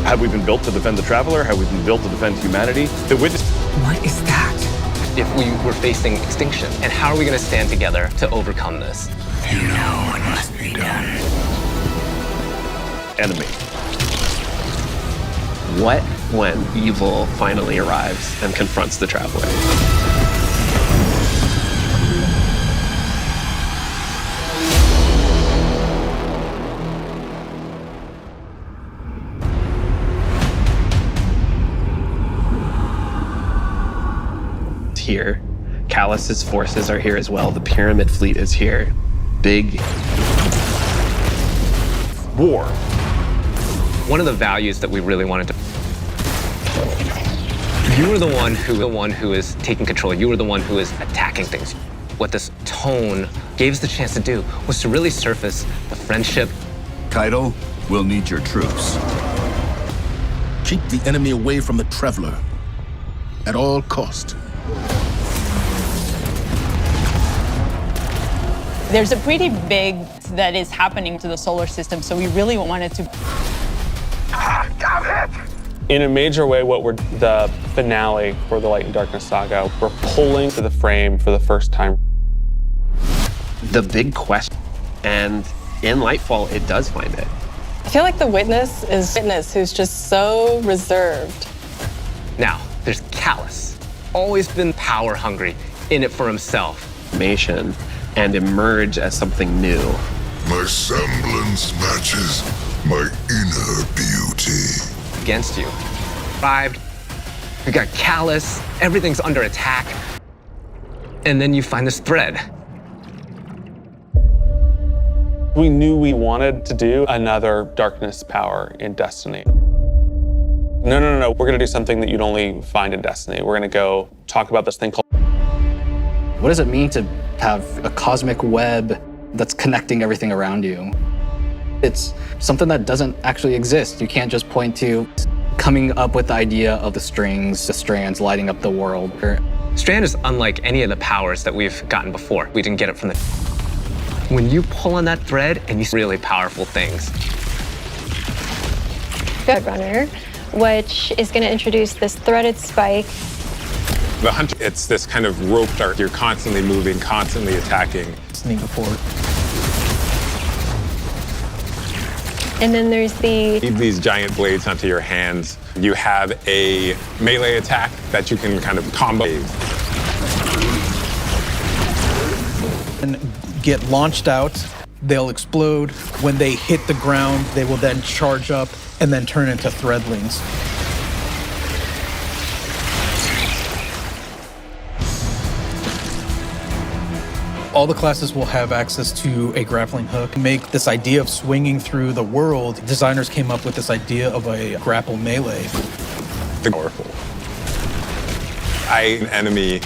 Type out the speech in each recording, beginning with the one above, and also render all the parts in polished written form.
Have we been built to defend the traveler? Have we been built to defend humanity? The witness. What is that? If we were facing extinction, and how are we going to stand together to overcome this? You know what must be done. Enemy. What when evil finally arrives and confronts the traveler? Here. Callus's forces are here as well. The Pyramid fleet is here. Big war. One of the values that we really wanted to... You were the one who is taking control. You were the one who is attacking things. What this tone gave us the chance to do was to really surface the friendship. Kaido, we'll need your troops. Keep the enemy away from the traveler at all cost. There's a pretty big that is happening to the solar system, so we really wanted to. In a major way, the finale for the Light and Darkness saga, we're pulling to the frame for the first time. The big question, and in Lightfall, it does find it. I feel like the witness is witness who's just so reserved. Now, there's Callus, always been power hungry, in it for himself. And emerge as something new. My semblance matches my inner beauty. Against you. Arrived, we got Callus, everything's under attack. And then you find this thread. We knew we wanted to do another darkness power in Destiny. No, we're gonna do something that you'd only find in Destiny. We're gonna go talk about this thing called... What does it mean to have a cosmic web that's connecting everything around you? It's something that doesn't actually exist. You can't just point to coming up with the idea of the strings, the strands lighting up the world. Strand is unlike any of the powers that we've gotten before. We didn't get it from the... When you pull on that thread and you see really powerful things. Runner, which is going to introduce this threaded spike. The hunter, it's this kind of rope dart. You're constantly moving, constantly attacking. Sneak report. And then there's the... Leave these giant blades onto your hands. You have a melee attack that you can kind of combo. And get launched out. They'll explode. When they hit the ground, they will then charge up and then turn into threadlings. All the classes will have access to a grappling hook. Make this idea of swinging through the world, designers came up with this idea of a grapple melee. Powerful. An enemy,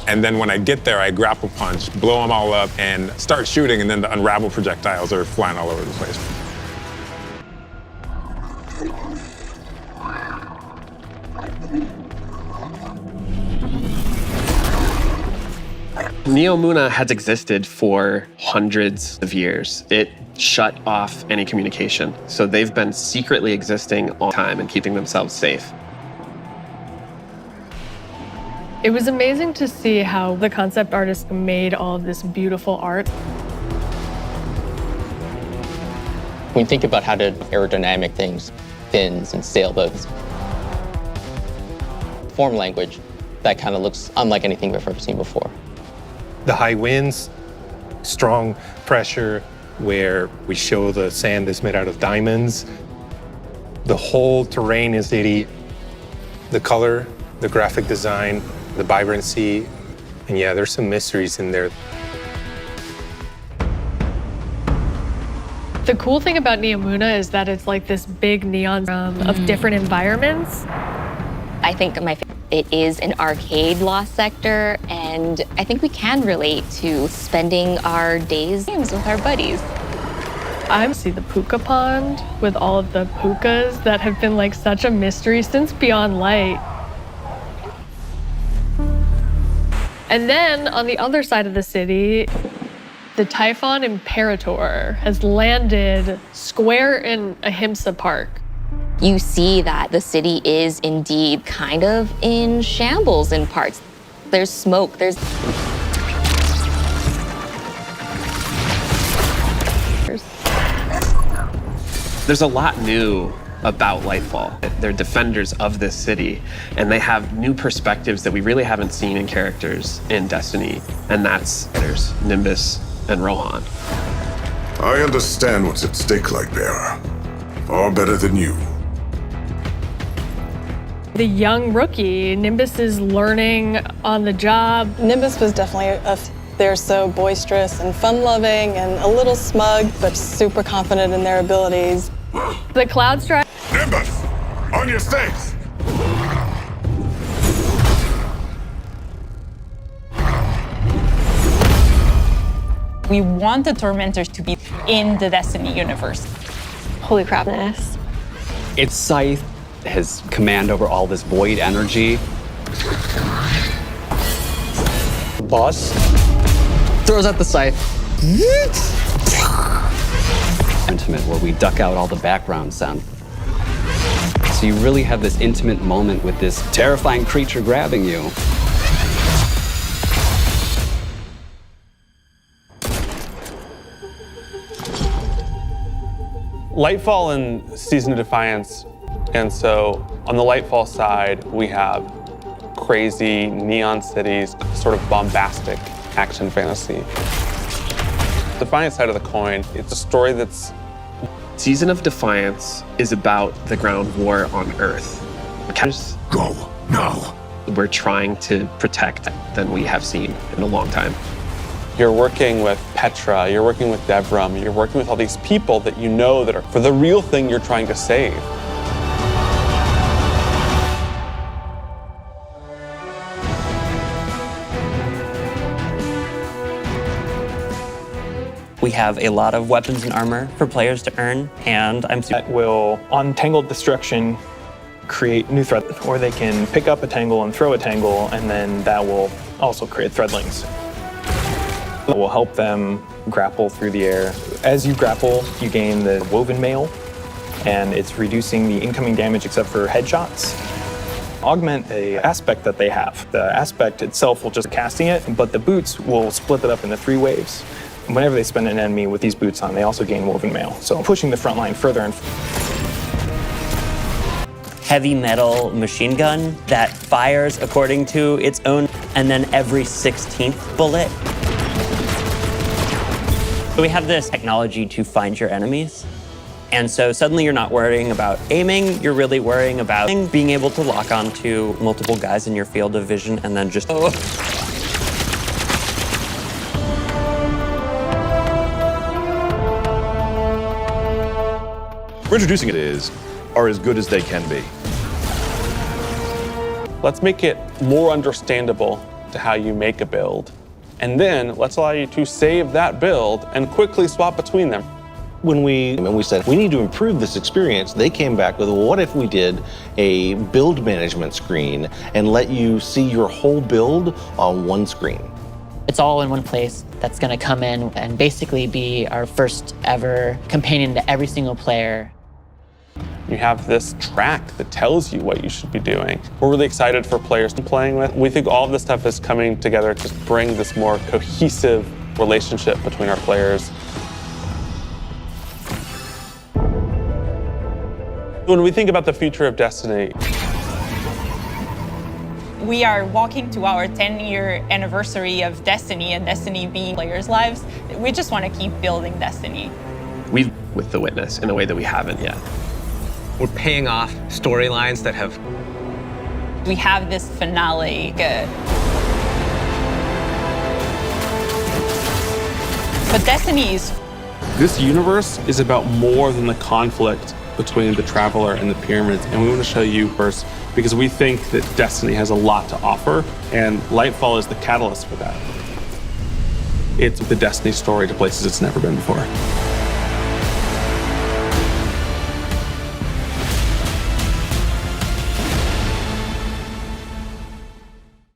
and then when I get there, I grapple punch, blow them all up, and start shooting, and then the unravel projectiles are flying all over the place. Neomuna has existed for hundreds of years. It shut off any communication. So they've been secretly existing all the time and keeping themselves safe. It was amazing to see how the concept artist made all of this beautiful art. When you think about how to aerodynamic things, fins and sailboats, form language, that kind of looks unlike anything we've ever seen before. The high winds, strong pressure, where we show the sand is made out of diamonds. The whole terrain is city. The color, the graphic design, the vibrancy, and yeah, there's some mysteries in there. The cool thing about Neomuna is that it's like this big neon of different environments. I think it is an arcade lost sector, and I think we can relate to spending our days games with our buddies. I see the puka pond with all of the pukas that have been like such a mystery since Beyond Light. And then on the other side of the city, the Typhon Imperator has landed square in Ahimsa Park. You see that the city is indeed kind of in shambles in parts. There's smoke, there's a lot new about Lightfall. They're defenders of this city, and they have new perspectives that we really haven't seen in characters in Destiny, and that's Nimbus and Rohan. I understand what's at stake, Lightbearer. Far better than you. The young rookie, Nimbus is learning on the job. Nimbus was definitely they're so boisterous and fun-loving and a little smug, but super confident in their abilities. The Cloud Strike. Nimbus, on your stakes! We want the Tormentors to be in the Destiny universe. Holy crapness. Its scythe has command over all this void energy. Boss throws out the scythe. Intimate, where we duck out all the background sound. So you really have this intimate moment with this terrifying creature grabbing you. Lightfall and Season of Defiance. And so on the Lightfall side, we have crazy neon cities, sort of bombastic action fantasy. Defiance side of the coin, it's a story that's... Season of Defiance is about the ground war on Earth. Go, now. We're trying to protect than we have seen in a long time. You're working with Petra, you're working with Devram, you're working with all these people that you know that are for the real thing you're trying to save. We have a lot of weapons and armor for players to earn, and I'm super... That will untangle destruction, create new thread, or they can pick up a tangle and throw a tangle, and then that will also create threadlings. That will help them grapple through the air. As you grapple, you gain the woven mail, and it's reducing the incoming damage except for headshots. Augment a aspect that they have. The aspect itself will just casting it, but the boots will split it up into 3 waves. Whenever they spin an enemy with these boots on, they also gain woven mail. So pushing the front line further and heavy metal machine gun that fires according to its own, and then every 16th bullet. So we have this technology to find your enemies. And so suddenly you're not worrying about aiming, you're really worrying about being able to lock onto multiple guys in your field of vision and then just... We're introducing are as good as they can be. Let's make it more understandable to how you make a build. And then let's allow you to save that build and quickly swap between them. When we said we need to improve this experience, they came back with, well, what if we did a build management screen and let you see your whole build on one screen? It's all in one place that's going to come in and basically be our first ever companion to every single player. You have this track that tells you what you should be doing. We're really excited for players playing with. We think all of this stuff is coming together to bring this more cohesive relationship between our players. When we think about the future of Destiny, We are walking to our 10-year anniversary of Destiny and Destiny being players' lives. We just want to keep building Destiny. We've with the Witness in a way that we haven't yet. We're paying off storylines that have... We have this finale. But Destiny is... this universe is about more than the conflict between the Traveler and the Pyramids, and we want to show you first because we think that Destiny has a lot to offer, and Lightfall is the catalyst for that. It's the Destiny story to places it's never been before.